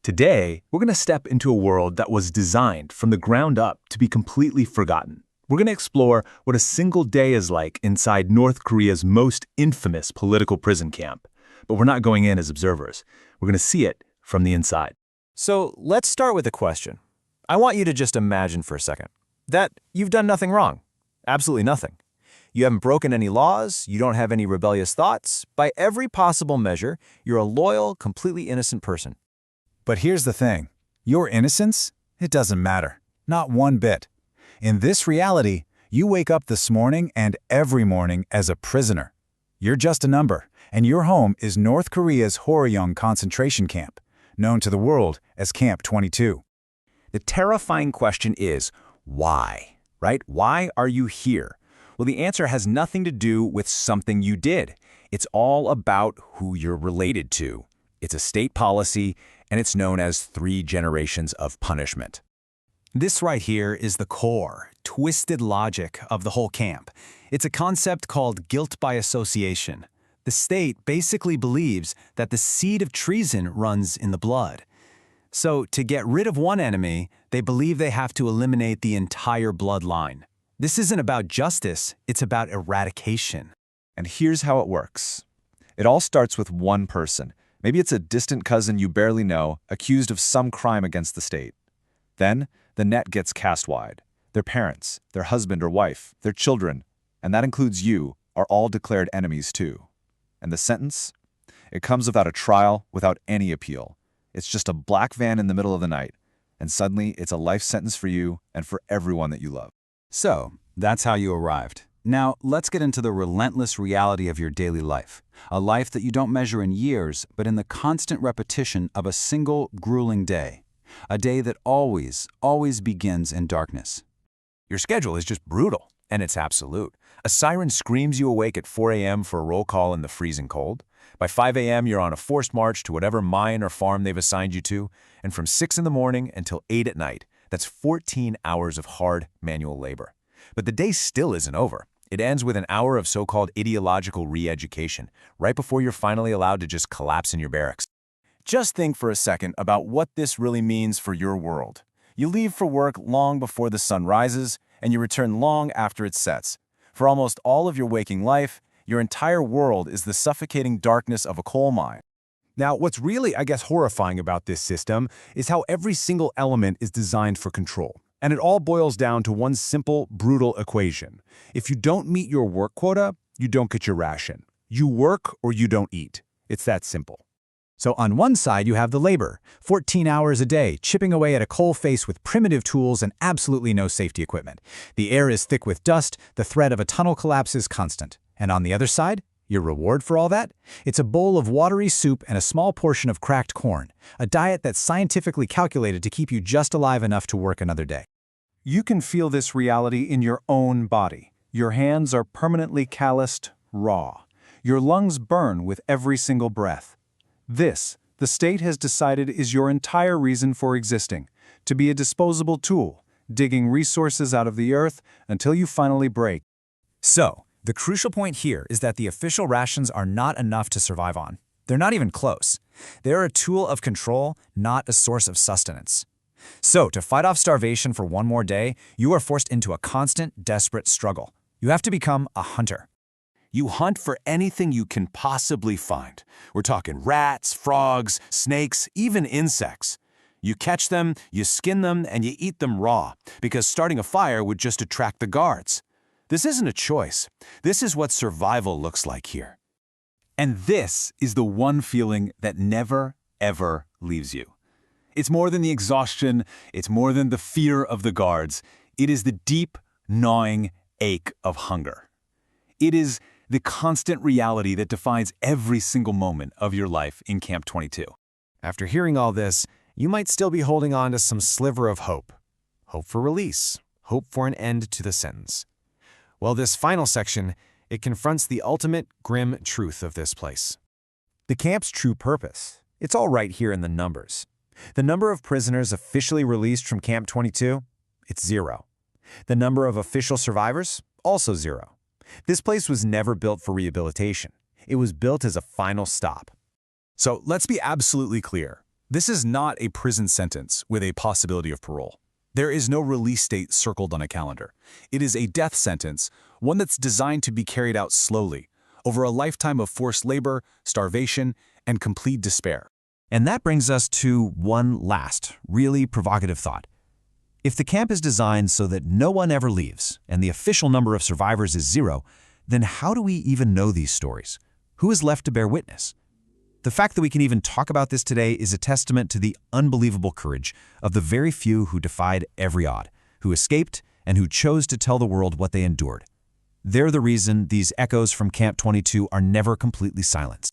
Today, we're going to step into a world that was designed from the ground up to be completely forgotten. We're going to explore what a single day is like inside North Korea's most infamous political prison camp. But we're not going in as observers. We're going to see it from the inside. So let's start with a question. I want you to just imagine for a second that you've done nothing wrong. Absolutely nothing. You haven't broken any laws, you don't have any rebellious thoughts. By every possible measure, you're a loyal, completely innocent person. But here's the thing. Your innocence? It doesn't matter. Not one bit. In this reality, you wake up this morning and every morning as a prisoner. You're just a number, and your home is North Korea's Horyong concentration camp, known to the world as Camp 22. The terrifying question is, why? Right? Why are you here? Well, the answer has nothing to do with something you did. It's all about who you're related to. It's a state policy, and it's known as 3 generations of punishment. This right here is the core, twisted logic of the whole camp. It's a concept called guilt by association. The state basically believes that the seed of treason runs in the blood. So to get rid of one enemy, they believe they have to eliminate the entire bloodline. This isn't about justice, it's about eradication. And here's how it works. It all starts with one person. Maybe it's a distant cousin you barely know, accused of some crime against the state. Then, the net gets cast wide. Their parents, their husband or wife, their children, and that includes you, are all declared enemies too. And the sentence? It comes without a trial, without any appeal. It's just a black van in the middle of the night, and suddenly it's a life sentence for you and for everyone that you love. So, that's how you arrived. Now, let's get into the relentless reality of your daily life. A life that you don't measure in years, but in the constant repetition of a single grueling day. A day that always begins in darkness. Your schedule is just brutal, and it's absolute. A siren screams you awake at 4 a.m. for a roll call in the freezing cold. By 5 a.m., you're on a forced march to whatever mine or farm they've assigned you to, and from 6 in the morning until 8 at night, that's 14 hours of hard manual labor. But the day still isn't over. It ends with an hour of so-called ideological re-education, right before you're finally allowed to just collapse in your barracks. Just think for a second about what this really means for your world. You leave for work long before the sun rises, and you return long after it sets. For almost all of your waking life, your entire world is the suffocating darkness of a coal mine. Now, what's really, horrifying about this system is how every single element is designed for control. And it all boils down to one simple, brutal equation. If you don't meet your work quota, you don't get your ration. You work or you don't eat. It's that simple. So on one side, you have the labor, 14 hours a day, chipping away at a coal face with primitive tools and absolutely no safety equipment. The air is thick with dust, the threat of a tunnel collapse is constant. And on the other side, your reward for all that? It's a bowl of watery soup and a small portion of cracked corn, a diet that's scientifically calculated to keep you just alive enough to work another day. You can feel this reality in your own body. Your hands are permanently calloused, raw. Your lungs burn with every single breath. This, the state has decided, is your entire reason for existing, to be a disposable tool, digging resources out of the earth until you finally break. So, the crucial point here is that the official rations are not enough to survive on. They're not even close. They're a tool of control, not a source of sustenance. So, to fight off starvation for one more day, you are forced into a constant, desperate struggle. You have to become a hunter. You hunt for anything you can possibly find. We're talking rats, frogs, snakes, even insects. You catch them, you skin them, and you eat them raw, because starting a fire would just attract the guards. This isn't a choice. This is what survival looks like here. And this is the one feeling that never, ever leaves you. It's more than the exhaustion, it's more than the fear of the guards. It is the deep, gnawing ache of hunger. It is the constant reality that defines every single moment of your life in Camp 22. After hearing all this, you might still be holding on to some sliver of hope. Hope for release. Hope for an end to the sentence. Well, this final section, it confronts the ultimate grim truth of this place. The camp's true purpose. It's all right here in the numbers. The number of prisoners officially released from Camp 22, it's 0. The number of official survivors, also 0. This place was never built for rehabilitation. It was built as a final stop. So let's be absolutely clear. This is not a prison sentence with a possibility of parole. There is no release date circled on a calendar. It is a death sentence, one that's designed to be carried out slowly, over a lifetime of forced labor, starvation, and complete despair. And that brings us to one last, really provocative thought. If the camp is designed so that no one ever leaves, and the official number of survivors is 0, then how do we even know these stories? Who is left to bear witness? The fact that we can even talk about this today is a testament to the unbelievable courage of the very few who defied every odd, who escaped, and who chose to tell the world what they endured. They're the reason these echoes from Camp 22 are never completely silenced.